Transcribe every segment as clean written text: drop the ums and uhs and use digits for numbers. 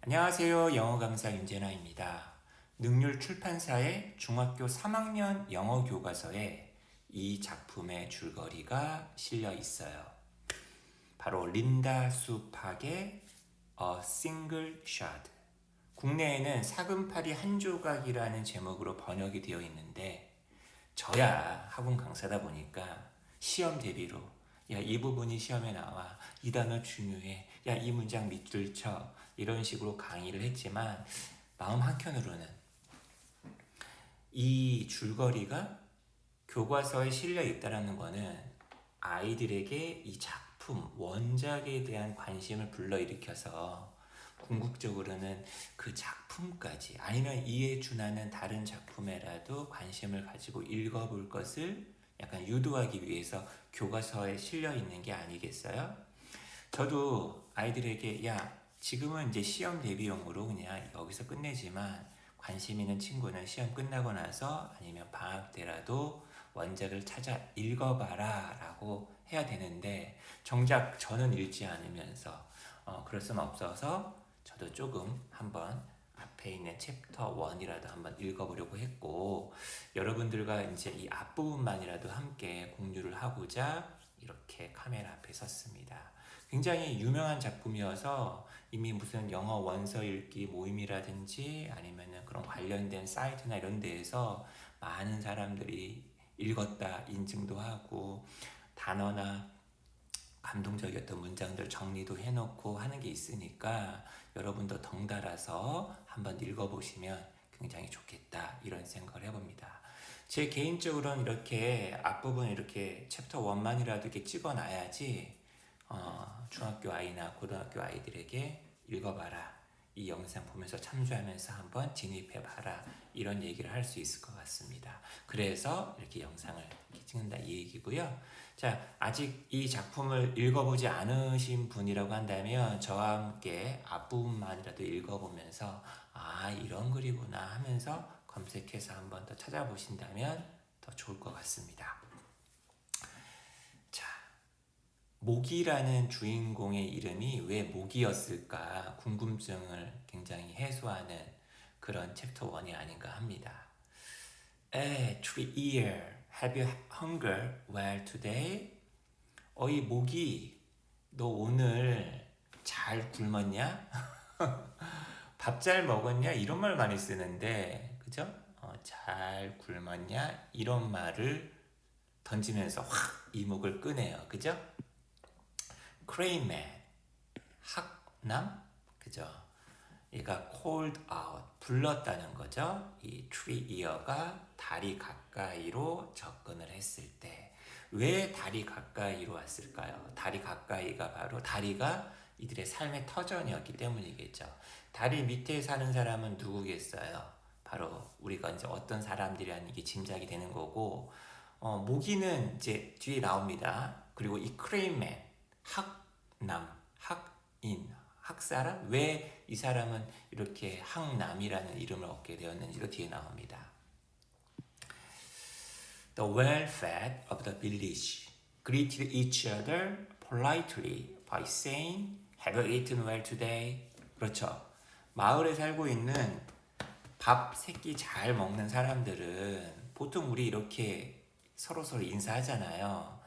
안녕하세요. 영어 강사 윤재나입니다. 능률 출판사의 중학교 3학년 영어 교과서에 이 작품의 줄거리가 실려 있어요. 바로 린다 수 팍의 A Single Shot. 국내에는 사금팔이 한 조각이라는 제목으로 번역이 되어 있는데 저야 학원 강사다 보니까 시험 대비로 야, 이 부분이 시험에 나와. 이 단어 중요해. 야, 이 문장 밑줄 쳐. 이런 식으로 강의를 했지만 마음 한켠으로는 이 줄거리가 교과서에 실려 있다는 거는 아이들에게 이 작품, 원작에 대한 관심을 불러일으켜서 궁극적으로는 그 작품까지 아니면 이에 준하는 다른 작품에라도 관심을 가지고 읽어볼 것을 약간 유도하기 위해서 교과서에 실려 있는 게 아니겠어요? 저도 아이들에게 야, 지금은 이제 시험 대비용으로 그냥 여기서 끝내지만 관심 있는 친구는 시험 끝나고 나서 아니면 방학 때라도 원작을 찾아 읽어봐라 라고 해야 되는데 정작 저는 읽지 않으면서 그럴 수는 없어서 저도 조금 한번 앞에 있는 챕터 1이라도 한번 읽어보려고 했고 여러분들과 이제 이 앞부분만이라도 함께 공유를 하고자 이렇게 카메라 앞에 섰습니다. 굉장히 유명한 작품이어서 이미 무슨 영어 원서 읽기 모임이라든지 아니면은 그런 관련된 사이트나 이런 데에서 많은 사람들이 읽었다 인증도 하고 단어나 감동적이었던 문장들 정리도 해놓고 하는 게 있으니까 여러분도 덩달아서 한번 읽어보시면 굉장히 좋겠다 이런 생각을 해봅니다. 제 개인적으로는 이렇게 앞부분 이렇게 챕터 1만이라도 이렇게 찍어놔야지 중학교 아이나 고등학교 아이들에게 읽어봐라. 이 영상 보면서 참조하면서 한번 진입해봐라. 이런 얘기를 할 수 있을 것 같습니다. 그래서 이렇게 영상을 이렇게 찍는다 이 얘기고요. 자, 아직 이 작품을 읽어보지 않으신 분이라고 한다면 저와 함께 앞부분만이라도 읽어보면서 아, 이런 글이구나 하면서 검색해서 한번 더 찾아보신다면 더 좋을 것 같습니다. 자, 모기라는 주인공의 이름이 왜 모기였을까 궁금증을 굉장히 해소하는 그런 챕터 1이 아닌가 합니다. Tree ear, have you hunger well today? 어이 모기, 너 오늘 잘 굶었냐? 밥 잘 먹었냐? 이런 말 많이 쓰는데, 그죠? 잘 굶었냐? 이런 말을 던지면서 확 이목을 끄네요. 그죠? 크레인맨, 학남? 그죠? 얘가 called out, 불렀다는 거죠. 이 tree ear가 다리 가까이로 접근을 했을 때. 왜 다리 가까이로 왔을까요? 다리 가까이가 바로 다리가 이들의 삶의 터전이었기 때문이겠죠. 다리 밑에 사는 사람은 누구겠어요? 바로 우리가 이제 어떤 사람들이라는 게 짐작이 되는 거고, 모기는 이제 뒤에 나옵니다. 그리고 이 크레인맨, 학남, 학인, 학사람? 왜 이 사람은 이렇게 학남이라는 이름을 얻게 되었는지도 뒤에 나옵니다. The well-fed of the village greeted each other politely by saying, Have you eaten well today? 그렇죠. 마을에 살고 있는 밥 세끼 잘 먹는 사람들은 보통 우리 이렇게 서로서로 인사하잖아요.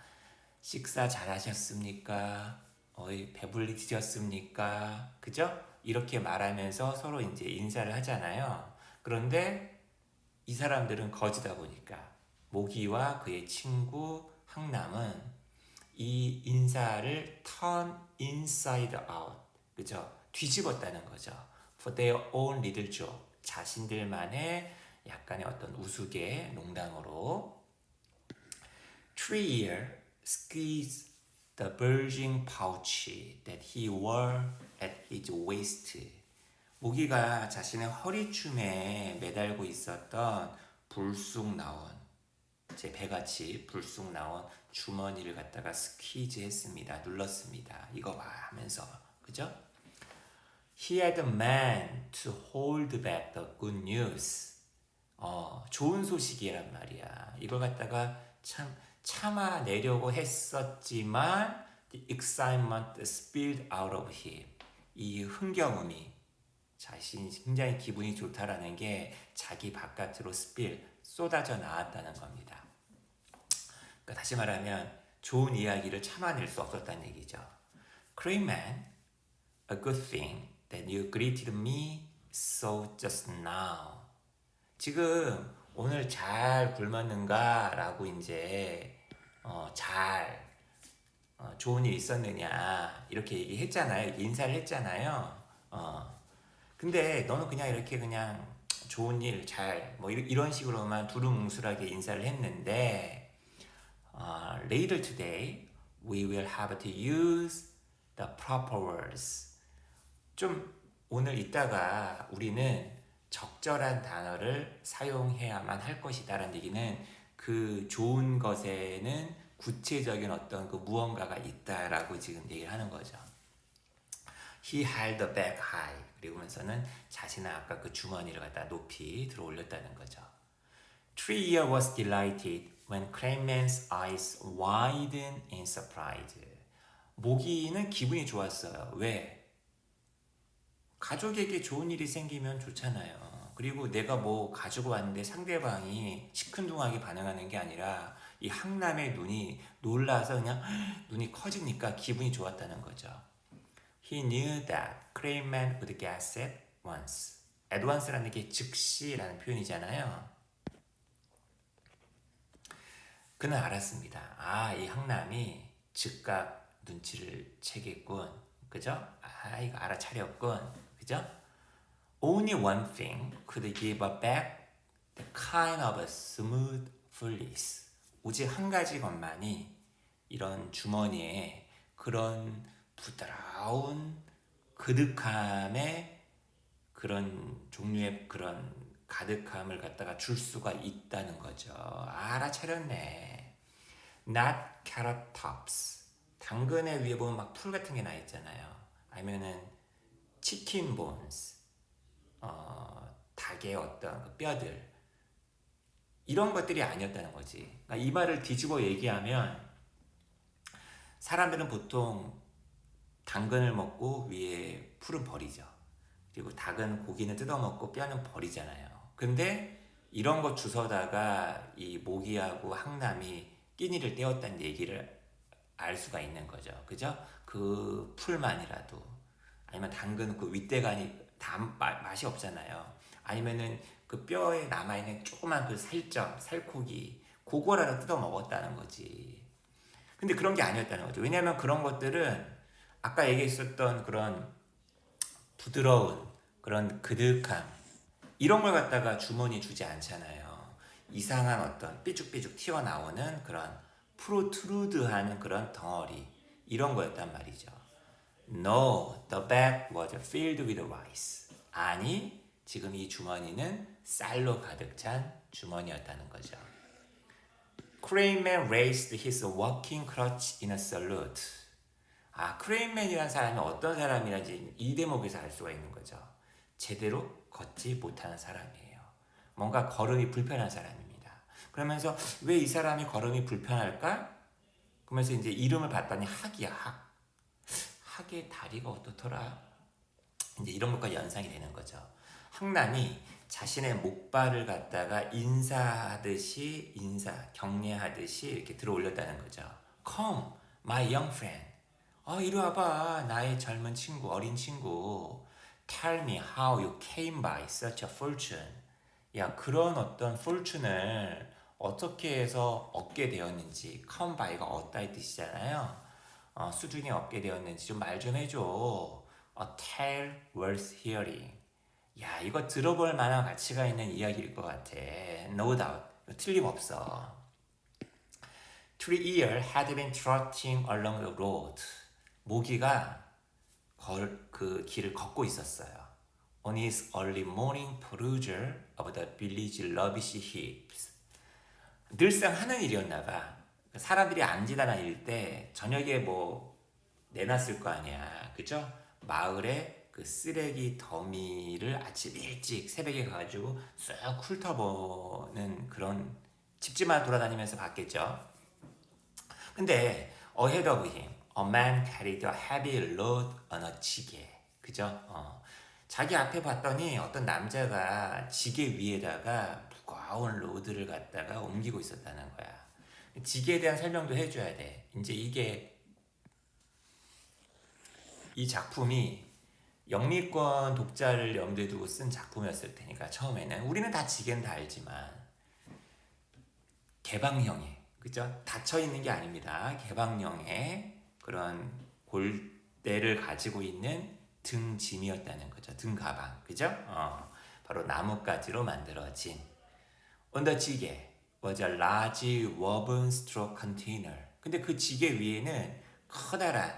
식사 잘 하셨습니까? 어이, 배불리 드셨습니까? 그죠? 이렇게 말하면서 서로 이제 인사를 하잖아요. 그런데 이 사람들은 거지다 보니까 모기와 그의 친구 항남은 이 인사를 turn inside out, 그죠? 뒤집었다는 거죠. For their own little joke, 자신들만의 약간의 어떤 우스개 농담으로 Tree ear squeezed the bulging pouch that he wore at his waist. 모기가 자신의 허리춤에 매달고 있었던 불쑥 나온 제 배같이 불쑥 나온 주머니를 갖다가 스퀴즈 했습니다. 눌렀습니다. 이거 봐 하면서 그죠? He had a man to hold back the good news. 좋은 소식이란 말이야. 이걸 갖다가 참 참아내려고 했었지만 the excitement spilled out of him. 이 흥겨움이 자신이 굉장히 기분이 좋다라는 게 자기 바깥으로 쏟아져 나왔다는 겁니다. 그러니까 다시 말하면 좋은 이야기를 참아낼 수 없었다는 얘기죠. Crayman, a good thing that you greeted me so just now. 지금 오늘 잘 굶었는가? 라고 이제 좋은 일 있었느냐 이렇게 얘기했잖아요. 인사를 했잖아요. 근데 너는 그냥 이렇게 그냥 좋은 일 잘 뭐 이런 식으로만 두루뭉술하게 인사를 했는데 later today we will have to use the proper words. 좀 오늘 이따가 우리는 적절한 단어를 사용해야만 할 것이다라는 얘기는 그 좋은 것에는 구체적인 어떤 그 무언가가 있다라고 지금 얘기를 하는 거죠. He held the bag high. 그리고면서는 자신의 아까 그 주머니를 갖다 높이 들어 올렸다는 거죠. Tree was delighted when Clayman's eyes widened in surprise. 모기는 기분이 좋았어요. 왜? 가족에게 좋은 일이 생기면 좋잖아요. 그리고 내가 뭐 가지고 왔는데 상대방이 시큰둥하게 반응하는 게 아니라 이 항남의 눈이 놀라서 그냥 눈이 커지니까 기분이 좋았다는 거죠. He knew that Crayman would guess it once. at once라는 게 즉시라는 표현이잖아요. 그는 알았습니다. 아, 이 항남이 즉각 눈치를 채겠군. 그죠? 아, 이거 알아차렸군. 그죠? Only one thing could give back the kind of a smooth fleece. 오직 한 가지 것만이 이런 주머니에 그런 부드러운 그득함의 그런 종류의 그런 가득함을 갖다가 줄 수가 있다는 거죠. 알아차렸네. Not carrot tops. 당근의 위에 보면 막 풀 같은 게 나 있잖아요. 아니면은 치킨 본스. 닭의 어떤 그 뼈들. 이런 것들이 아니었다는 거지. 그러니까 이 말을 뒤집어 얘기하면 사람들은 보통 당근을 먹고 위에 풀은 버리죠. 그리고 닭은 고기는 뜯어먹고 뼈는 버리잖아요. 근데 이런 거 주워다가 이 모기하고 항남이 끼니를 때웠다는 얘기를 알 수가 있는 거죠. 그죠? 그 풀만이라도. 아니면 당근 그 윗대간이 다 맛이 없잖아요. 아니면은 그 뼈에 남아있는 조그만 그 살코기, 그거라도 뜯어 먹었다는 거지. 근데 그런 게 아니었다는 거죠. 왜냐하면 그런 것들은 아까 얘기했었던 그런 부드러운 그런 그득함, 이런 걸 갖다가 주머니에 주지 않잖아요. 이상한 어떤 삐죽삐죽 튀어나오는 그런 프로트루드하는 그런 덩어리, 이런 거였단 말이죠. No, the bag was filled with rice. 아니, 지금 이 주머니는 쌀로 가득 찬 주머니였다는 거죠. Crayman raised his walking crutch in a salute. 아, 크레인맨이라는 사람이 어떤 사람이란지 이 대목에서 알 수가 있는 거죠. 제대로 걷지 못하는 사람이에요. 뭔가 걸음이 불편한 사람입니다. 그러면서 왜 이 사람이 걸음이 불편할까? 그러면서 이제 이름을 봤더니 학이야, 학. 학의 다리가 어떻더라? 이제 이런 것과 연상이 되는 거죠. 항남이 자신의 목발을 갖다가 격려하듯이 이렇게 들어 올렸다는 거죠. Come, my young friend. 이리 와봐, 나의 젊은 친구, 어린 친구. Tell me how you came by such a fortune. 야, 그런 어떤 fortune을 어떻게 해서 얻게 되었는지. come by가 얻다의 뜻이잖아요. 수준이 얻게 되었는지 좀 말 좀 해줘. A tale worth hearing. 야, 이거 들어볼 만한 가치가 있는 이야기일 것 같아. No doubt. 틀림없어. Tree had been trotting along the road. 모기가 그 길을 걷고 있었어요. On his early morning perusal of the village rubbish heaps. 늘상 하는 일이었나 봐. 사람들이 앉이다 다닐 때 저녁에 뭐 내놨을 거 아니야. 그죠? 마을에 그 쓰레기 더미를 아침 일찍 새벽에 가가지고 쑥 훑어보는 그런 집집마다 돌아다니면서 봤겠죠. 근데 ahead of him, a man carried a heavy load on a 지게. 그죠? 자기 앞에 봤더니 어떤 남자가 지게 위에다가 무거운 로드를 갖다가 옮기고 있었다는 거야. 지게에 대한 설명도 해줘야 돼. 이제 이게 이 작품이 영미권 독자를 염두에 두고 쓴 작품이었을 테니까 처음에는 우리는 다 지게는 다 알지만 개방형의 그죠? 닫혀 있는 게 아닙니다. 개방형의 그런 골대를 가지고 있는 등짐이었다는 거죠. 등 가방 그죠? 바로 나뭇가지로 만들어진 On the 지게 was a large woven straw container. 근데 그 지게 위에는 커다란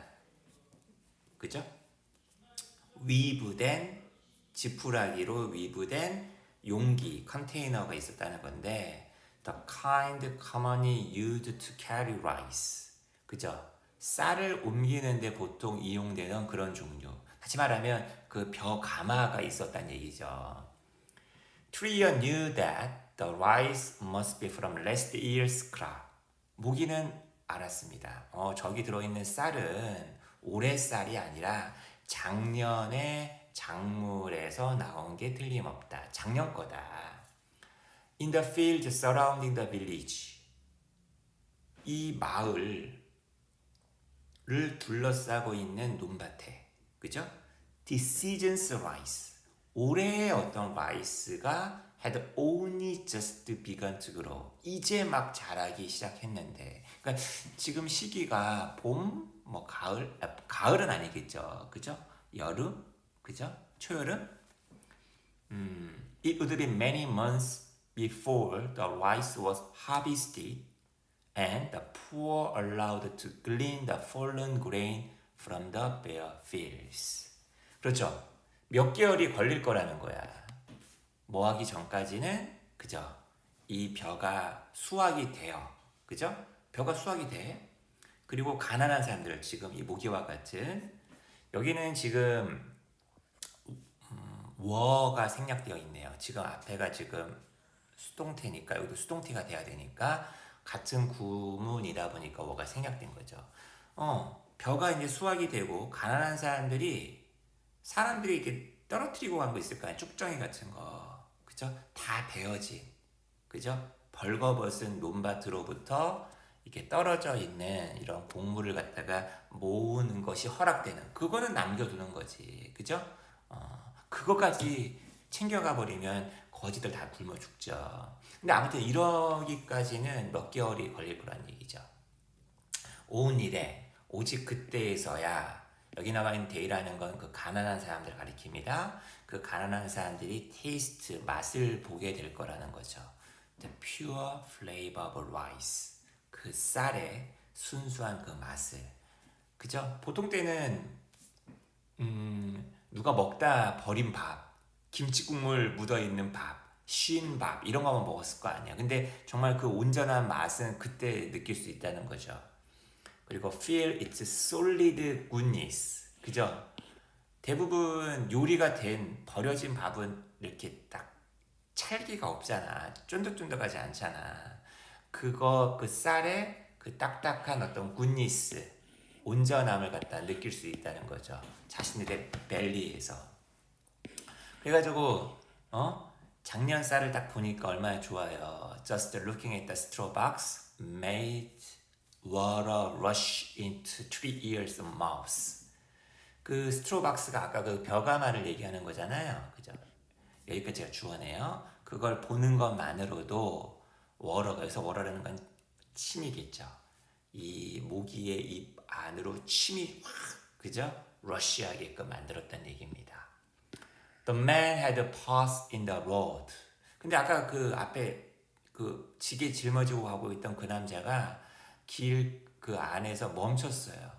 그죠? 위브된 지푸라기로 위브된 용기 컨테이너가 있었다는 건데 the kind commonly used to carry rice 그죠? 쌀을 옮기는데 보통 이용되는 그런 종류. 다시 말하면 그 벼 가마가 있었다는 얘기죠. Trier knew that the rice must be from last year's crop. 모기는 알았습니다. 저기 들어있는 쌀은 올해 쌀이 아니라 작년의 작물에서 나온 게 틀림없다. 작년 거다. In the field surrounding the village. 이 마을을 둘러싸고 있는 논밭에, 그죠? This season's rice. 올해의 어떤 라이스가 had only just begun to grow. 이제 막 자라기 시작했는데, 그러니까 지금 시기가 봄, 뭐 가을, 가을은 아니겠죠, 그죠? 여름, 그죠? 초여름. It would be many months before the rice was harvested, and the poor allowed to glean the fallen grain from the bare fields. 그렇죠? 몇 개월이 걸릴 거라는 거야. 뭐 하기 전까지는 그죠? 이 벼가 수확이 돼요. 그죠? 벼가 수확이 돼. 그리고 가난한 사람들 지금 이 모기와 같은 여기는 지금 워가 생략되어 있네요. 지금 앞에가 지금 수동태니까 여기도 수동태가 돼야 되니까 같은 구문이다 보니까 워가 생략된 거죠. 벼가 이제 수확이 되고 가난한 사람들이 이렇게 떨어뜨리고 간 거 있을 거 아니에요. 쭉정이 같은 거. 그죠? 다 베어진. 그죠? 벌거벗은 논밭으로부터 이렇게 떨어져 있는 이런 곡물을 갖다가 모으는 것이 허락되는. 그거는 남겨두는 거지. 그죠? 그거까지 챙겨가 버리면 거지들 다 굶어 죽죠. 근데 아무튼 이러기까지는 몇 개월이 걸릴 거란 얘기죠. 온 일에 오직 그때에서야 여기 나와 있는 데이라는 건 그 가난한 사람들을 가리킵니다. 그 가난한 사람들이 테이스트 맛을 보게 될 거라는 거죠. The pure flavor of rice. 그 쌀의 순수한 그 맛을. 그죠? 보통 때는 누가 먹다 버린 밥, 김치 국물 묻어 있는 밥, 쉰 밥 이런 거만 먹었을 거 아니야. 근데 정말 그 온전한 맛은 그때 느낄 수 있다는 거죠. 그리고 feel its solid goodness. 그죠? 대부분 요리가 된 버려진 밥은 이렇게 딱 찰기가 없잖아. 쫀득쫀득하지 않잖아. 그 쌀의 그 딱딱한 어떤 굿니스, 온전함을 갖다 느낄 수 있다는 거죠. 자신들의 벨리에서. 그래가지고 작년 쌀을 딱 보니까 얼마나 좋아요. Just looking at the straw box made water rush into 3 years of mouths. 그 스트로 박스가 아까 그 벼가마를 얘기하는 거잖아요. 그죠? 여기까지가 주어네요. 그걸 보는 것만으로도 여기서 워러라는 건 침이겠죠. 이 모기의 입 안으로 침이 확 그죠? 러쉬하게끔 만들었다는 얘기입니다. The man had paused in the road. 근데 아까 그 앞에 그 지게 짊어지고 가고 있던 그 남자가 길 그 안에서 멈췄어요.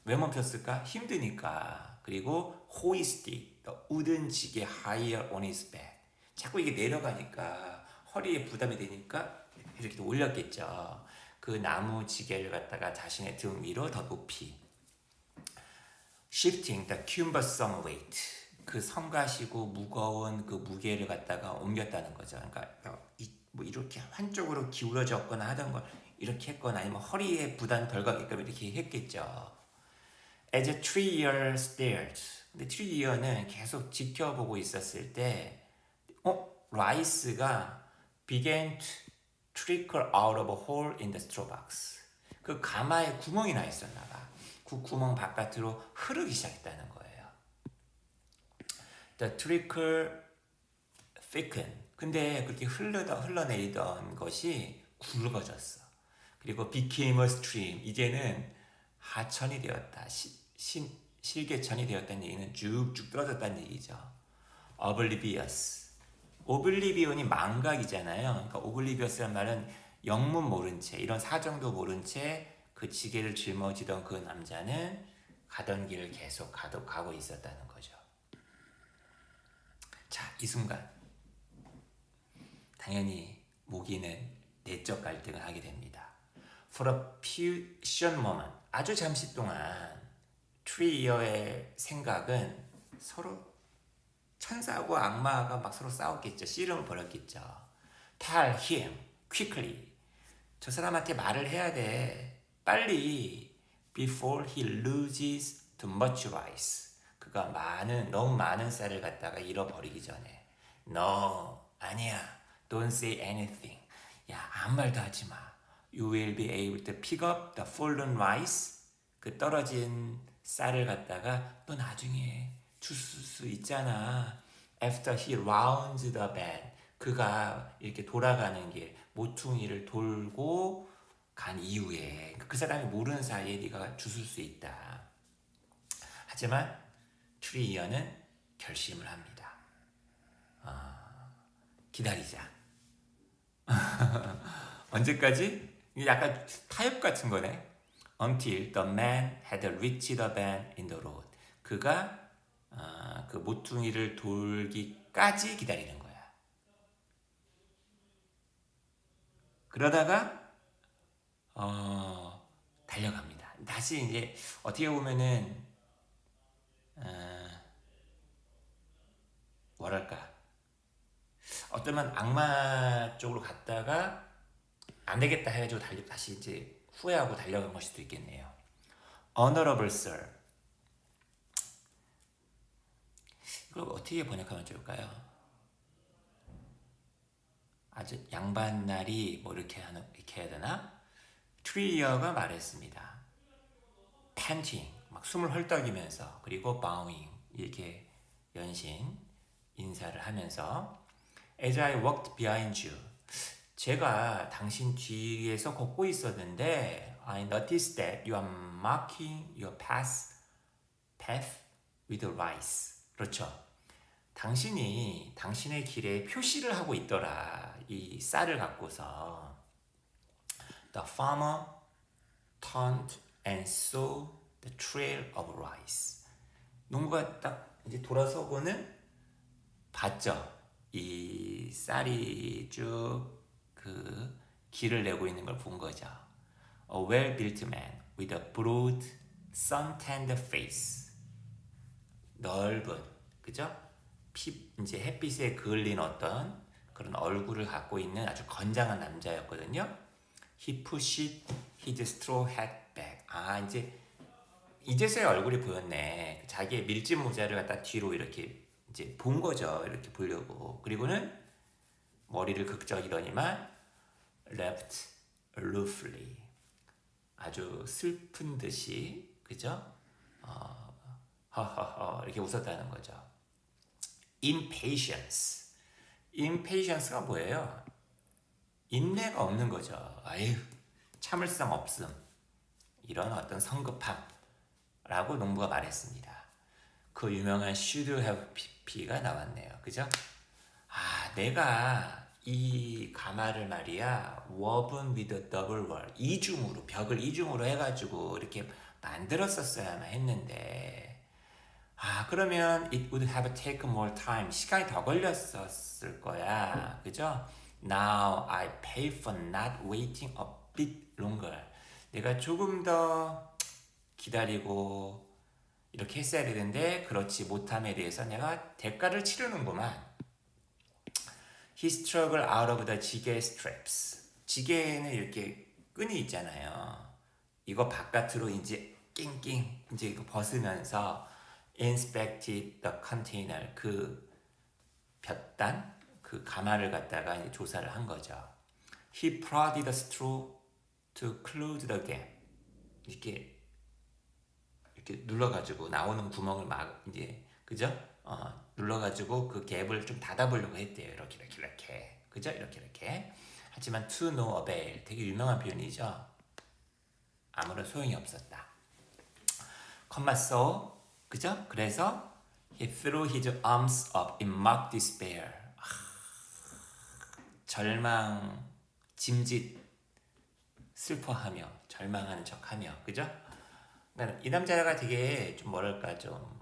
왜 멈췄을까? 힘드니까. 그리고 hoisted, wooden 지게 higher on his back. 자꾸 이게 내려가니까 허리에 부담이 되니까 이렇게 올렸겠죠. 그 나무 지게를 갖다가 자신의 등 위로 더 높이. Shifting the cumbersome weight. 그 성가시고 무거운 그 무게를 갖다가 옮겼다는 거죠. 그러니까 뭐 이렇게 한쪽으로 기울어졌거나 하던 걸 이렇게 했거나 아니면 허리에 부담 덜 가게끔 이렇게 했겠죠. As a 3-year stared. 근데 3-year는 계속 지켜보고 있었을 때, 라이스가 began to trickle out of a hole in the straw box. 그 가마에 구멍이 나 있었나 봐. 그 구멍 바깥으로 흐르기 시작했다는 거예요. The trickle thickened. 근데 그렇게 흘러내리던 것이 굵어졌어. 그리고 became a stream. 이제는 하천이 되었다. 실개천이 되었다는 얘기는 쭉쭉 떨어졌다는 얘기죠. oblivious. oblivion이 망각이잖아요. 그러니까 oblivious라는 말은 영문 모른 채, 이런 사정도 모른 채 그 지게를 짊어지던 그 남자는 가던 길을 계속 가고 있었다는 거죠. 자, 이 순간 당연히 모기는 내적 갈등을 하게 됩니다. For a few short moment, 아주 잠시 동안 트리어의 생각은 서로 천사하고 악마가 막 서로 싸웠겠죠. 씨름을 벌였겠죠. Tell him quickly. 저 사람한테 말을 해야 돼. 빨리. Before he loses too much rice. 그가 너무 많은 쌀을 갖다가 잃어버리기 전에. No, 아니야. Don't say anything. 야, 아무 말도 하지 마. You will be able to pick up the fallen rice. 그 떨어진 쌀을 갖다가 너 나중에 주술 수 있잖아. After he rounds the bend. 그가 이렇게 돌아가는 길, 모퉁이를 돌고 간 이후에 그 사람이 모르는 사이에 네가 주술 수 있다. 하지만 트리이어는 결심을 합니다. 기다리자. 언제까지? 약간 타협 같은 거네. Until the man had reached the bend in the road. 그가 그 모퉁이를 돌기까지 기다리는 거야. 그러다가 달려갑니다. 다시 이제 어떻게 보면은 뭐랄까, 어쩌면 악마 쪽으로 갔다가 안 되겠다 해가지고 다시 이제 후회하고 달려간 걸 수도 있겠네요. Honorable Sir. 이걸 어떻게 번역하면 좋을까요? 아주 양반날이 뭐 이렇게 해야 되나? 트리어가 말했습니다. panting, 막 숨을 헐떡이면서, 그리고 bowing, 이렇게 연신 인사를 하면서 As I walked behind you. 제가 당신 뒤에서 걷고 있었는데 I noticed that you are marking your path with rice. 그렇죠. 당신이 당신의 길에 표시를 하고 있더라. 이 쌀을 갖고서. The farmer turned and saw the trail of rice. 농부가 딱 이제 돌아서고는 봤죠. 이 쌀이 쭉 그 길을 내고 있는 걸 본 거죠. A well-built man with a broad, sun-tanned face. 넓은, 그죠? 이제 햇빛에 그을린 어떤 그런 얼굴을 갖고 있는 아주 건장한 남자였거든요. He pushed his straw hat back. 이제서야 얼굴이 보였네. 자기의 밀짚 모자를 갖다 뒤로 이렇게 이제 본 거죠. 이렇게 보려고. 그리고는 머리를 극적이더니만 left aloofly. 아주 슬픈 듯이, 그죠? 허허허 이렇게 웃었다는 거죠. impatience. impatience가 뭐예요? 인내가 없는 거죠. 아유, 참을성 없음. 이런 어떤 성급함라고 농부가 말했습니다. 그 유명한 should have pp가 나왔네요. 그죠? 내가 이 가마를 말이야 woven with a double wall, 이중으로, 벽을 이중으로 해가지고 이렇게 만들었었어야만 했는데 그러면 it would have taken more time. 시간이 더 걸렸었을 거야. 그죠? Now I pay for not waiting a bit longer. 내가 조금 더 기다리고 이렇게 했어야 되는데 그렇지 못함에 대해서 내가 대가를 치르는구만. He struggled out of the 지게 straps. 지게에는 이렇게 끈이 있잖아요. 이거 바깥으로 이제 낑낑 이제 이거 벗으면서 inspected the container 그 볕단 그 가마를 갖다가 이제 조사를 한 거죠. He prodded the straw to close the gap. 이렇게 눌러가지고 나오는 구멍을 막 이제 그죠? 눌러가지고 그 갭을 좀 닫아보려고 했대요. 이렇게 그죠? 이렇게 하지만 to no avail 되게 유명한 표현이죠. 아무런 소용이 없었다. 컴마 so 그죠? 그래서 he threw his arms up in mock despair. 절망, 짐짓, 슬퍼하며 절망하는 척하며 그죠? 이 남자가 되게 좀 뭐랄까 좀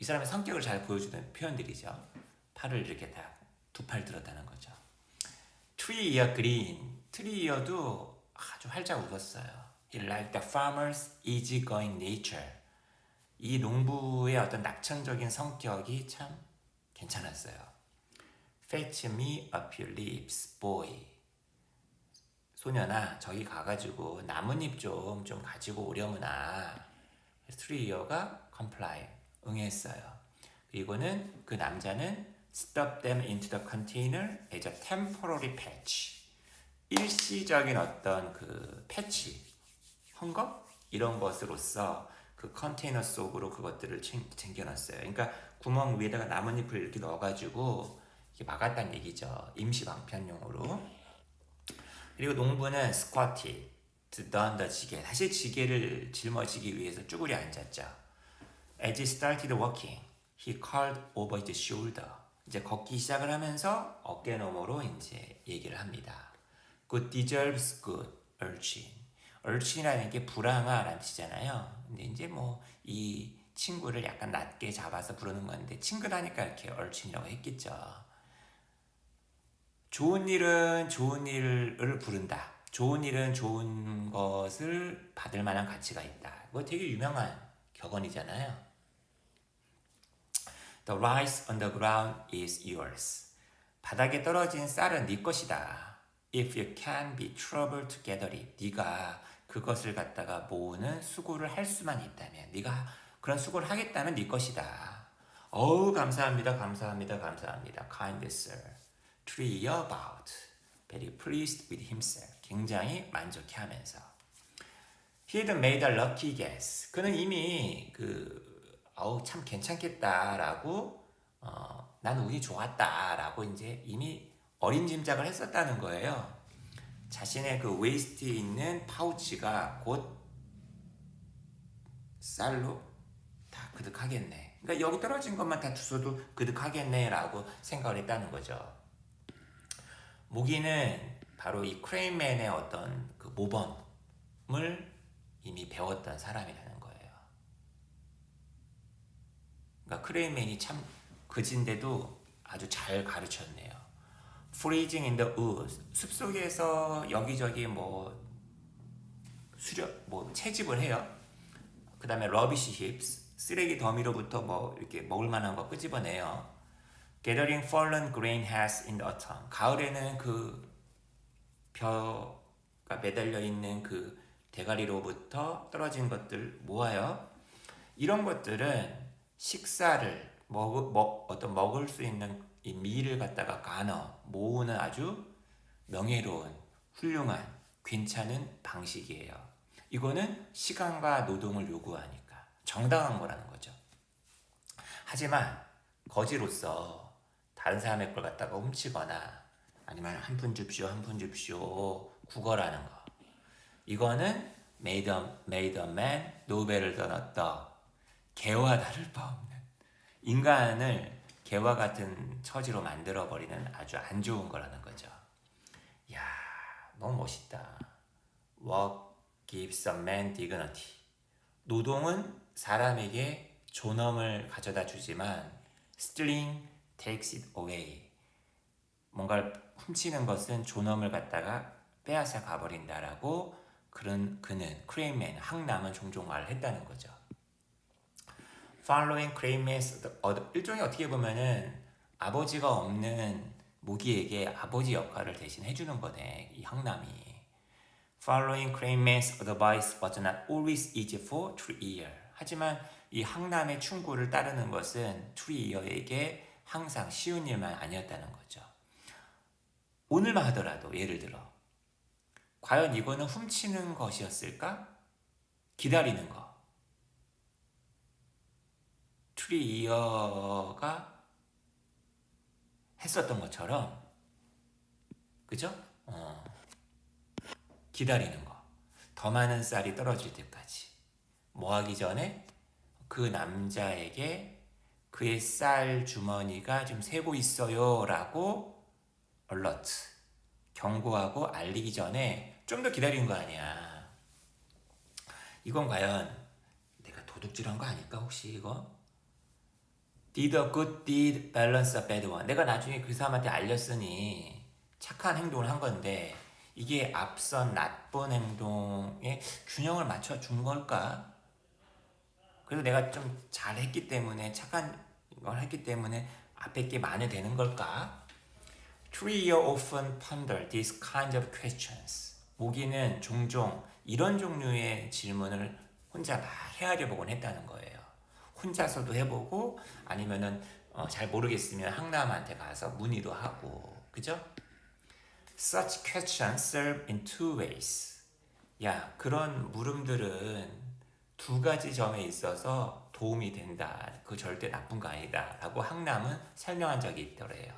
이 사람의 성격을 잘 보여주는 표현들이죠. 팔을 이렇게 다 두 팔 들었다는 거죠. Tree ear green. 트리 이어도 아주 활짝 웃었어요. He liked the farmer's easygoing nature. 이 농부의 어떤 낙천적인 성격이 참 괜찮았어요. Fetch me up your leaves, boy. 소년아, 저기 가가지고 나뭇잎 좀 가지고 오려무나. 트리이어가 comply, 응했어요. 그리고는 그 남자는 stuff them into the container as a temporary patch. 일시적인 어떤 그 패치, 헝겊 이런 것으로서 그 컨테이너 속으로 그것들을 챙겨놨어요. 그러니까 구멍 위에다가 나뭇잎을 이렇게 넣어가지고 이렇게 막았다는 얘기죠. 임시 방편용으로. 그리고 농부는 squatted down the 지게, 다시 지게를 짊어지기 위해서 쭈그려 앉았죠. As he started walking, he called over his shoulder. 이제 걷기 시작을 하면서 어깨 너머로 이제 얘기를 합니다. Good deserves good, urchin. urchin이라는 게 불황아라는 뜻이잖아요. 근데 이제 뭐 이 친구를 약간 낮게 잡아서 부르는 건데 친근하니까 이렇게 urchin이라고 했겠죠. 좋은 일은 좋은 일을 부른다. 좋은 일은 좋은 것을 받을 만한 가치가 있다. 이거 되게 유명한 격언이잖아요. The rice on the ground is yours. 바닥에 떨어진 쌀은 네 것이다. If you can be troubled to gather it. 네가 그것을 갖다가 모으는 수고를 할 수만 있다면, 네가 그런 수고를 하겠다면 네 것이다. 어우, 감사합니다. Kind sir. Tree about. Very pleased with himself. 굉장히 만족해하면서. He had made a lucky guess. 그는 이미 참 괜찮겠다라고, 난 운이 좋았다라고 이제 이미 어림짐작을 했었다는 거예요. 자신의 그 웨이스트에 있는 파우치가 곧 쌀로 다 그득하겠네. 그러니까 여기 떨어진 것만 다 주워도 그득하겠네라고 생각을 했다는 거죠. 모기는 바로 이 크레인맨의 어떤 그 모범을 이미 배웠던 사람이라는 거예요. 그러니까 크레인맨이 참 그진데도 아주 잘 가르쳤네요. Freezing in the woods. 숲속에서 여기저기 채집을 해요. 그 다음에 rubbish heaps. 쓰레기 더미로부터 이렇게 먹을 만한 거 끄집어내요. Gathering fallen grain heads in the autumn. 가을에는 그 벼가 매달려 있는 그 대가리로부터 떨어진 것들 모아요. 이런 것들은 식사를 먹을 수 있는 이 밀을 갖다가 모으는 아주 명예로운 훌륭한 괜찮은 방식이에요. 이거는 시간과 노동을 요구하니까 정당한 거라는 거죠. 하지만 거지로서 다른 사람의 걸 갖다가 훔치거나 아니면 한 푼 줍쇼 구걸하는 거, 이거는 made a man 노벨을 떠났다. 개와 다를 바 없는, 인간을 개와 같은 처지로 만들어버리는 아주 안 좋은 거라는 거죠. 이야, 너무 멋있다. Work gives a man dignity. 노동은 사람에게 존엄을 가져다 주지만 stealing takes it away. 뭔가를 훔치는 것은 존엄을 갖다가 빼앗아 가버린다라고 그는 크레인맨 항남은 종종 말을 했다는 거죠. Following Craneman's 일종의 어떻게 보면은 아버지가 없는 모기에게 아버지 역할을 대신 해주는 거네, 이 항남이. Following Clayman's advice was not always easy for Trier. 하지만 이 항남의 충고를 따르는 것은 트리이어에게 항상 쉬운 일만 아니었다는 거죠. 오늘만 하더라도 예를 들어 과연 이거는 훔치는 것이었을까? 기다리는 거. 트리이어가 했었던 것처럼 그죠? 기다리는 거. 더 많은 쌀이 떨어질 때까지. 뭐 하기 전에 그 남자에게 그의 쌀 주머니가 좀 새고 있어요 라고 alert, 경고하고 알리기 전에 좀 더 기다리는 거 아니야. 이건 과연 내가 도둑질한 거 아닐까 혹시 이거? Did a good deed balance a bad one. 내가 나중에 그 사람한테 알렸으니 착한 행동을 한 건데 이게 앞선 나쁜 행동에 균형을 맞춰준 걸까? 그래서 내가 좀 잘했기 때문에 착한 걸 했기 때문에 앞에 게 만회되는 걸까? Trier often ponder these kinds of questions. 모기는 종종 이런 종류의 질문을 혼자 막 헤아려 보곤 했다는 거예요. 혼자서도 해보고 아니면은 잘 모르겠으면 항남한테 가서 문의도 하고, 그죠? Such questions serve in two ways. 야, 그런 물음들은 두 가지 점에 있어서 도움이 된다. 그 절대 나쁜 거 아니다. 라고 항남은 설명한 적이 있더래요.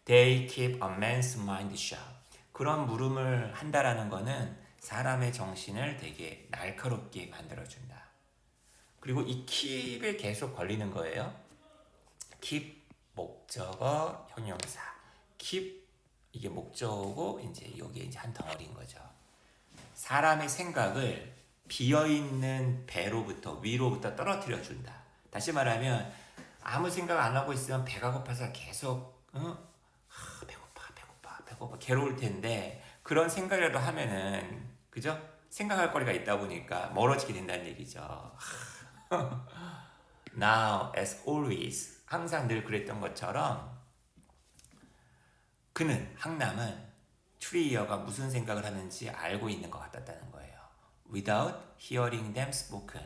They keep a man's mind sharp. 그런 물음을 한다라는 거는 사람의 정신을 되게 날카롭게 만들어준다. 그리고 이 keep에 계속 걸리는 거예요. keep 목적어 형용사. keep 이게 목적어고 이제 여기에 이제 한 덩어리인 거죠. 사람의 생각을 비어있는 배로부터 위로부터 떨어뜨려 준다. 다시 말하면 아무 생각 안 하고 있으면 배가 고파서 계속 배고파 괴로울 텐데 그런 생각이라도 하면은 그죠? 생각할 거리가 있다 보니까 멀어지게 된다는 얘기죠. Now as always 항상 늘 그랬던 것처럼 그는 항남은 트리이어가 무슨 생각을 하는지 알고 있는 것 같았다는 거예요. Without hearing them spoken.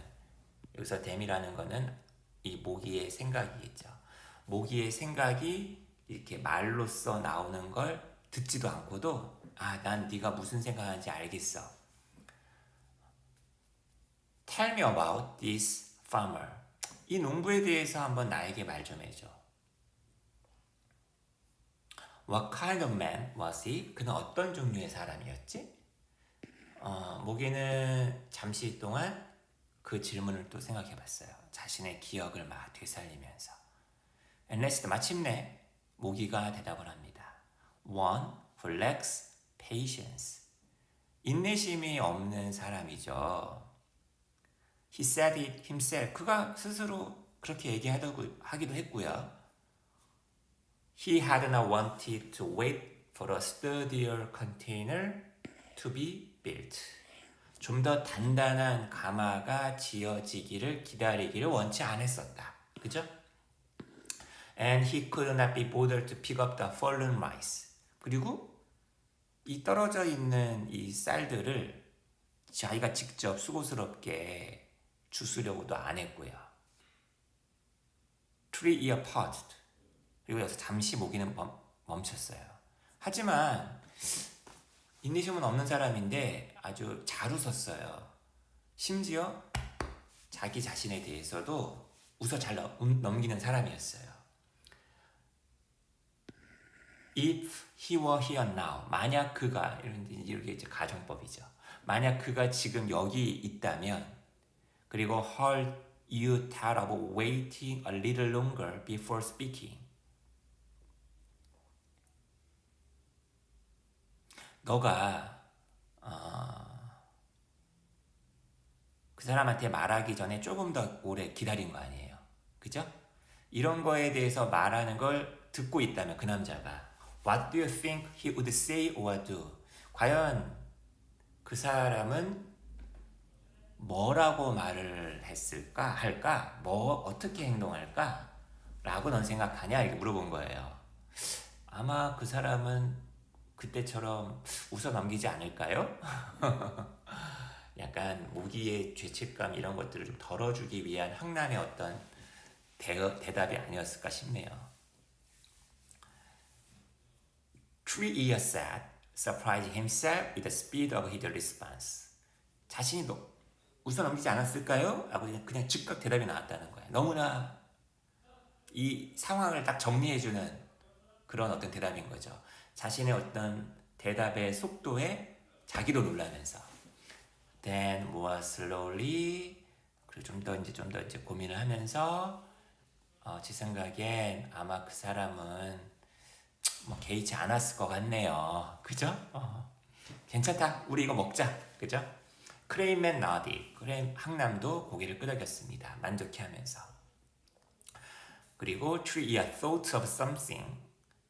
여기서 them이라는 거는 이 모기의 생각이겠죠. 모기의 생각이 이렇게 말로써 나오는 걸 듣지도 않고도 난 네가 무슨 생각하는지 알겠어. Tell me about this farmer. 이 농부에 대해서 한번 나에게 말 좀 해줘. What kind of man was he? 그는 어떤 종류의 사람이었지? 모기는 잠시 동안 그 질문을 또 생각해 봤어요. 자신의 기억을 막 되살리면서. And next, 마침내 모기가 대답을 합니다. One who lacks patience. 인내심이 없는 사람이죠. He said it himself. 그가 스스로 그렇게 하기도 했고요. He had not wanted to wait for a sturdier container to be built. 좀 더 단단한 가마가 지어지기를 기다리기를 원치 않았었다. 그죠? And he could not be bothered to pick up the fallen rice. 그리고 이 떨어져 있는 이 쌀들을 자기가 직접 수고스럽게 주스려고도 안 했고요. Trier paused. 그리고 여기서 잠시 모기는 멈췄어요. 하지만 인내심은 없는 사람인데 아주 잘 웃었어요. 심지어 자기 자신에 대해서도 웃어 잘 넘기는 사람이었어요. If he were here now, 만약 그가 이렇게 이제 가정법이죠. 만약 그가 지금 여기 있다면, 그리고 heard you tell about waiting a little longer before speaking. 너가 그 사람한테 말하기 전에 조금 더 오래 기다린 거 아니에요. 그죠? 이런 거에 대해서 말하는 걸 듣고 있다면 그 남자가 What do you think he would say or do? 과연 그 사람은 뭐라고 말을 했을까? 할까? 어떻게 행동할까? 라고 넌 생각하냐? 이렇게 물어본 거예요. 아마 그 사람은 그때처럼 웃어 넘기지 않을까요? 약간 모기의 죄책감 이런 것들을 좀 덜어주기 위한 항남의 어떤 대답이 아니었을까 싶네요. Tree said, surprising himself with the speed of his response. 자신이 웃어 넘기지 않았을까요? 하고 그냥 즉각 대답이 나왔다는 거예요. 너무나 이 상황을 딱 정리해주는 그런 어떤 대답인 거죠. 자신의 어떤 대답의 속도에 자기도 놀라면서 then more slowly 그리고 좀 더 이제 고민을 하면서 제 생각엔 아마 그 사람은 뭐 개의치 않았을 것 같네요. 그죠? 괜찮다. 우리 이거 먹자. 그죠? 크레인맨 나디. 항남도 고개를 끄덕였습니다. 만족해하면서. 그리고 Tree thought of something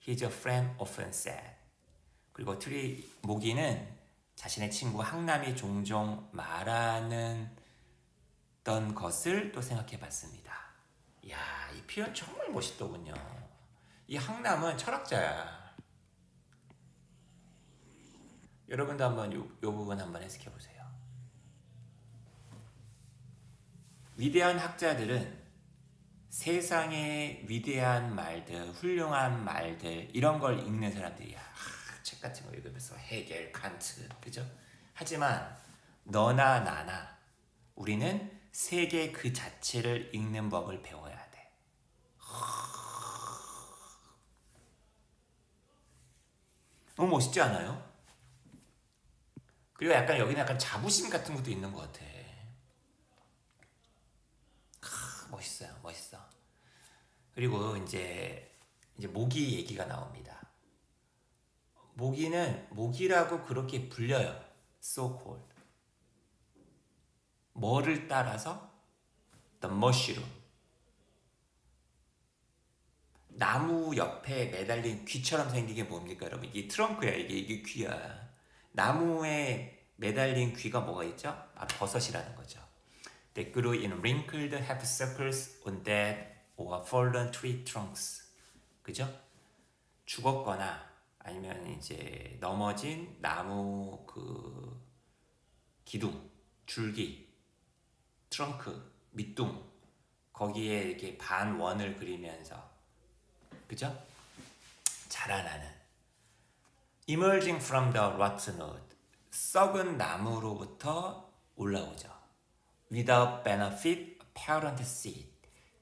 his friend often said. 그리고 모기는 자신의 친구 항남이 종종 말하는 것을 또 생각해 봤습니다. 이야, 이 표현 정말 멋있더군요. 이 항남은 철학자야. 여러분도 한번 요 부분 한번 해석해 보세요. 위대한 학자들은 세상의 위대한 말들, 훌륭한 말들 이런 걸 읽는 사람들이야. 책 같은 거 읽으면서 헤겔, 칸트, 그죠? 하지만 너나 나나 우리는 세계 그 자체를 읽는 법을 배워야 돼. 너무 멋있지 않아요? 그리고 약간 여기는 약간 자부심 같은 것도 있는 것 같아. 멋있어요, 멋있어. 그리고 이제 모기 얘기가 나옵니다. 모기라고 그렇게 불려요. So called. 뭐를 따라서? The mushroom. 나무 옆에 매달린 귀처럼 생긴 게 뭡니까, 여러분? 이게 트렁크야, 이게 귀야. 나무에 매달린 귀가 뭐가 있죠? 바로 버섯이라는 거죠. They grew in wrinkled half circles on dead or fallen tree trunks. 그죠? 죽었거나 아니면 이제 넘어진 나무 그 기둥, 줄기, 트렁크, 밑둥 거기에 이렇게 반원을 그리면서 그죠? 자라나는 Emerging from the rotten wood 썩은 나무로부터 올라오죠. Without benefit, parent seed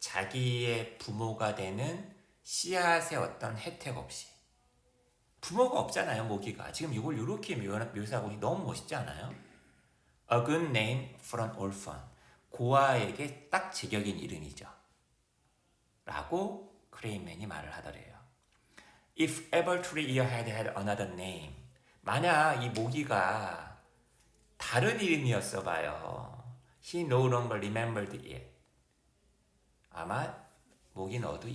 자기의 부모가 되는 씨앗의 어떤 혜택 없이 부모가 없잖아요, 모기가. 지금 이걸 이렇게 묘사하고 너무 멋있지 않아요? A good name for an orphan. 고아에게 딱 제격인 이름이죠. 라고 크레인맨이 말을 하더래요. If ever tree had another name. 만약 이 모기가 다른 이름이었어 봐요. He no longer remembered it. 아마 모기 너도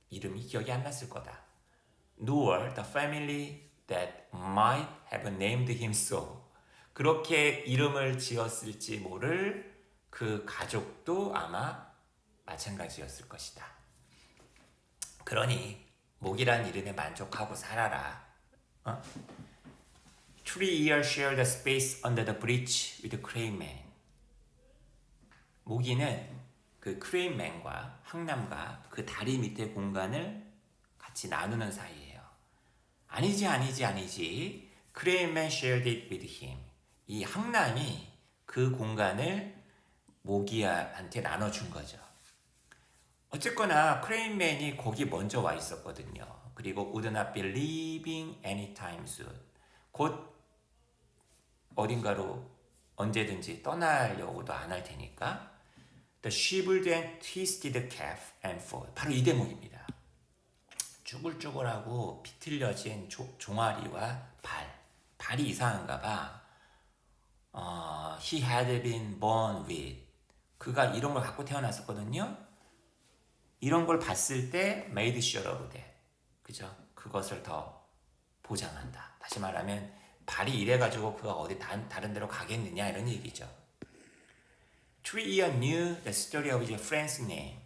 이름이 기억이 안 났을 거다. Nor the family that might have named him so. 그렇게 이름을 지었을지 모를 그 가족도 아마 마찬가지였을 것이다. 그러니 모기란 이름에 만족하고 살아라. Tree shared the space under the bridge with Craneman. 모기는 그 크레인맨과 항남과 그 다리 밑에 공간을 같이 나누는 사이예요. 아니지. 크레인맨 shared it with him. 이 항남이 그 공간을 모기한테 나눠준 거죠. 어쨌거나 크레인맨이 거기 먼저 와 있었거든요. 그리고 would not be leaving anytime soon. 곧 어딘가로 언제든지 떠나려고도 안 할 테니까 The shriveled and twisted calf and foot. 바로 이 대목입니다. 쭈글쭈글하고 비틀려진 종아리와 발이 이상한가 봐. He had been born with. 그가 이런 걸 갖고 태어났었거든요. 이런 걸 봤을 때 made sure of that. 그죠? 그것을 더 보장한다. 다시 말하면 발이 이래가지고 그가 어디 다른 데로 가겠느냐 이런 얘기죠. Tree knew the story of his friend's name.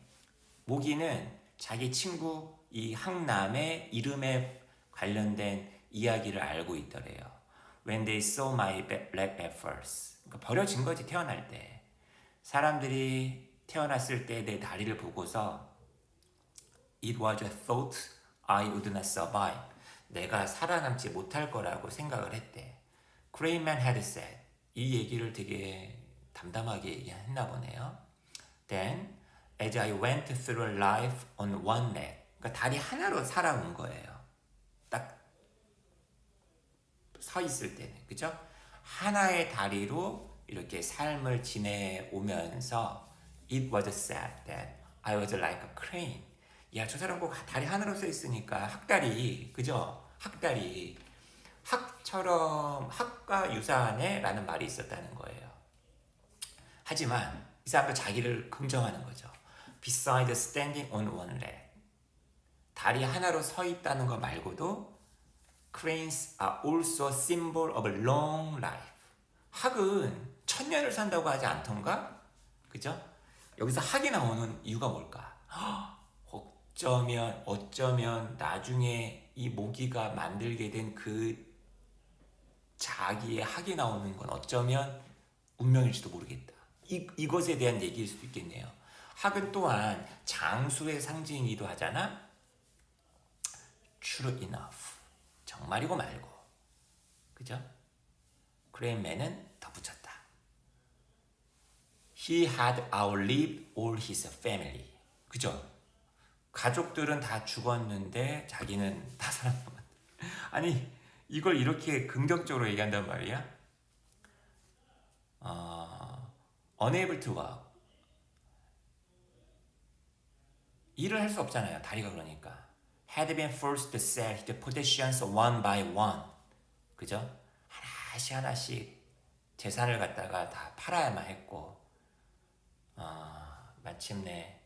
모기는 자기 친구 이 항남의 이름에 관련된 이야기를 알고 있더래요. When they saw my black at first. 그러니까 버려진 거지 태어날 때. 사람들이 태어났을 때 내 다리를 보고서 It was thought I would not survive. 내가 살아남지 못할 거라고 생각을 했대. Crayman had said. 이 얘기를 되게 담담하게 얘기했나 보네요. Then, as I went through life on one leg. 그러니까 다리 하나로 살아온 거예요. 딱 서 있을 때는, 그죠? 하나의 다리로 이렇게 삶을 지내오면서 It was said that I was like a crane. 야, 저 사람 꼭 다리 하나로 서 있으니까 학다리, 그죠? 학다리. 학처럼 학과 유사하네? 라는 말이 있었다는 거예요. 하지만 이 사람도 자기를 긍정하는 거죠. Besides standing on one leg. 다리 하나로 서 있다는 거 말고도 Cranes are also a symbol of a long life. 학은 1000년을 산다고 하지 않던가? 그죠? 여기서 학이 나오는 이유가 뭘까? 어쩌면 나중에 이 모기가 만들게 된 그 자기의 학이 나오는 건 어쩌면 운명일지도 모르겠다. 이것에 대한 얘기일 수도 있겠네요. 학은 또한 장수의 상징이기도 하잖아. True enough. 정말이고 말고. 그죠? 크레인맨은 덧붙였다. He had outlived all his family. 그죠? 가족들은 다 죽었는데 자기는 다 살아남았다. 아니 이걸 이렇게 긍정적으로 얘기한단 말이야? Unable to work. 일을 할 수 없잖아요. 다리가 그러니까. Had been forced to sell his possessions one by one. 그죠? 하나씩 재산을 갖다가 다 팔아야만 했고 마침내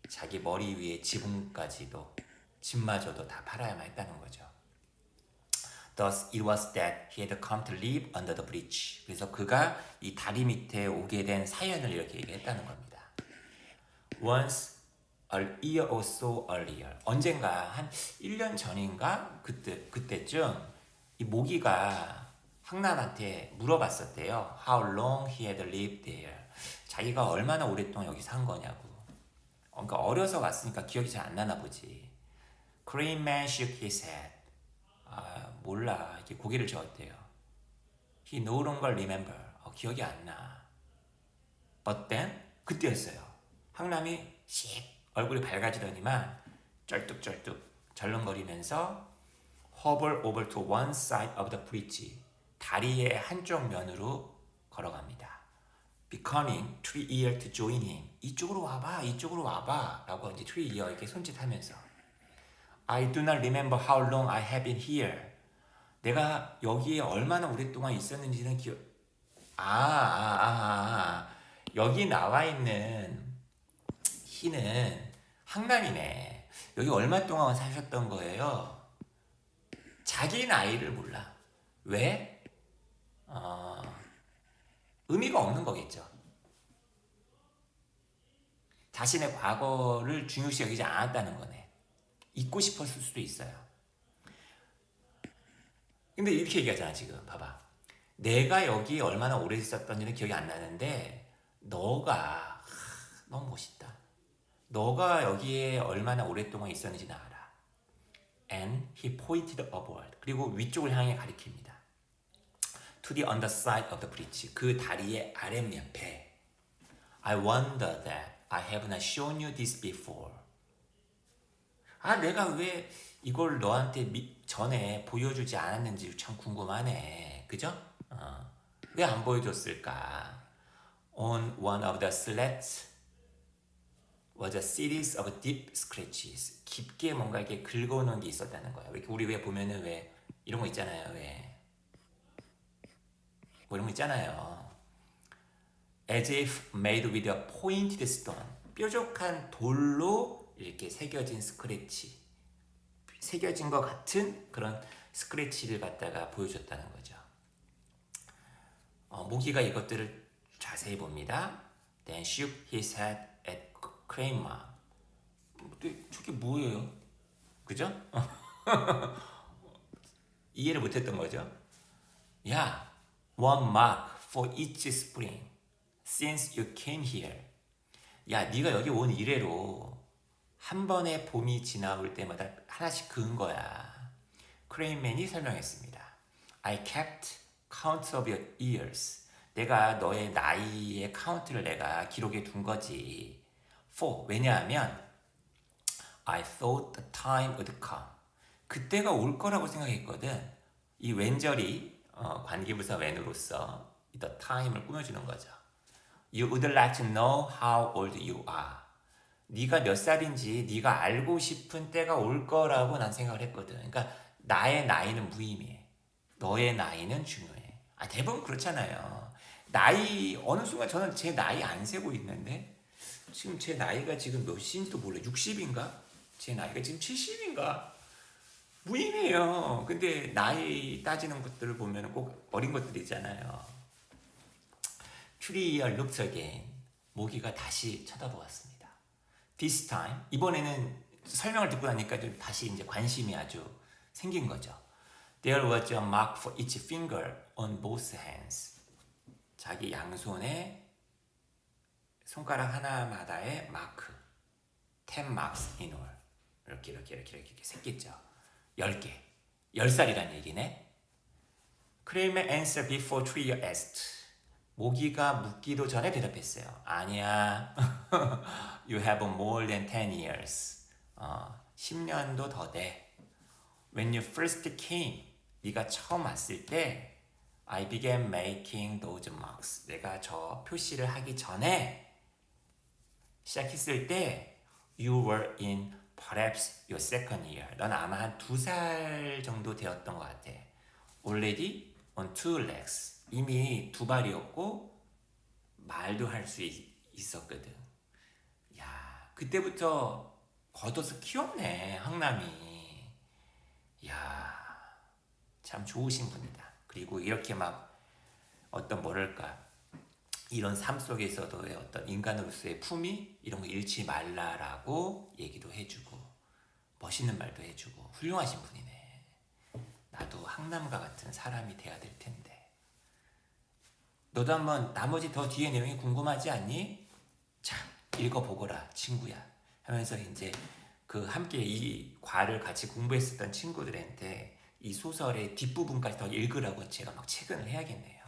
자기 머리 위에 지붕까지도 집마저도 다 팔아야만 했다는 거죠. Thus it was that he had come to live under the bridge. 그래서 그가 이 다리 밑에 오게 된 사연을 이렇게 얘기했다는 겁니다. Once a year or so earlier. 언젠가 한 1년 전인가 그때쯤 이 모기가 항남한테 물어봤었대요. How long he had lived there. 자기가 얼마나 오랫동안 여기 산 거냐고. 그러니까 어려서 왔으니까 기억이 잘 안 나나 보지. Craneman shook his head. 몰라. 이렇게 고개를 저었대요. He no longer remember. 기억이 안 나. But then 그때였어요. 항남이 씩 얼굴이 밝아지더니만 쩔뚝쩔뚝 절렁거리면서 hobble over to one side of the bridge. 다리의 한쪽 면으로 걸어갑니다. beckoning Tree-ear to join him. 이쪽으로 와봐 라고 이제 Tree-ear에게 손짓하면서 I do not remember how long I have been here. 내가 여기에 얼마나 오랫동안 있었는지는 기억. 여기 나와 있는 희는 항남이네. 여기 얼마 동안 사셨던 거예요? 자기 나이를 몰라. 왜? 의미가 없는 거겠죠. 자신의 과거를 중요시 여기지 않았다는 거네. 잊고 싶었을 수도 있어요. 근데 이렇게 얘기하잖아 지금. 봐봐. 내가 여기 얼마나 오래 있었던지는 기억이 안 나는데 너가 너무 멋있다. 너가 여기에 얼마나 오랫동안 있었는지는 알아. And he pointed upward. 그리고 위쪽을 향해 가리킵니다. To the underside of the bridge. 그 다리의 아랫옆에. I wonder that I have not shown you this before. 내가 왜 이걸 너한테 전에 보여주지 않았는지 참 궁금하네. 그죠? 왜 안 보여줬을까? On one of the slats was a series of deep scratches. 깊게 뭔가 이렇게 긁어놓은 게 있었다는 거야. 우리 왜 보면은 왜 이런 거 있잖아요. 왜 뭐 이런 거 있잖아요. As if made with a pointed stone. 뾰족한 돌로 이렇게 새겨진 스크래치. 새겨진 것 같은 그런 스크래치를 갖다가 보여줬다는 거죠. 모기가 이것들을 자세히 봅니다. Then shook his head at Kramer. 저게 뭐예요? 그죠? 이해를 못했던 거죠. 야, one mark for each spring since you came here. 야, 네가 여기 온 이래로 한 번의 봄이 지나올 때마다 하나씩 그은 거야. 크레인맨이 설명했습니다. I kept count of your years. 내가 너의 나이의 카운트를 내가 기록해 둔 거지. For, 왜냐하면 I thought the time would come. 그때가 올 거라고 생각했거든. 이 웬절이 관계부사 when으로서 the time을 꾸며주는 거죠. You would like to know how old you are. 네가 몇 살인지 네가 알고 싶은 때가 올 거라고 난 생각을 했거든. 그러니까 나의 나이는 무의미해. 너의 나이는 중요해. 대부분 그렇잖아요. 나이 어느 순간 저는 제 나이 안 세고 있는데 지금 제 나이가 지금 몇인지도 몰라. 60인가? 제 나이가 지금 70인가? 무의미해요. 근데 나이 따지는 것들을 보면 꼭 어린 것들이잖아요. Curious looked again. 모기가 다시 쳐다보았습니다. This time, 이번에는 설명을 듣고 나니까 좀 다시 이제 관심이 아주 생긴 거죠. There was a mark for each finger on both hands. 자기 양손에 손가락 하나마다의 마크. 10 marks in all. 이렇게 생겼죠. 10개. 10살이란 얘기네. Kramer answered before Trier asked. 모기가 묻기도 전에 대답했어요. 아니야. You have more than 10 years. 10년도 더 돼. When you first came, 네가 처음 왔을 때 I began making those marks. 내가 저 표시를 하기 전에 시작했을 때 You were in perhaps your second year. 넌 아마 한 2살 정도 되었던 것 같아. Already on two legs. 이미 두 발이었고 말도 할 수 있었거든. 야, 그때부터 걷어서 키웠네, 항남이. 야, 참 좋으신 분이다. 그리고 이렇게 막 어떤 뭐랄까 이런 삶 속에서도의 어떤 인간으로서의 품위 이런 거 잃지 말라라고 얘기도 해주고 멋있는 말도 해주고 훌륭하신 분이네. 나도 항남과 같은 사람이 돼야 될 텐데. 너도 한번 나머지 더 뒤에 내용이 궁금하지 않니? 자, 읽어보거라 친구야 하면서 이제 그 함께 이 과를 같이 공부했었던 친구들한테 이 소설의 뒷부분까지 더 읽으라고 제가 막 체근을 해야겠네요.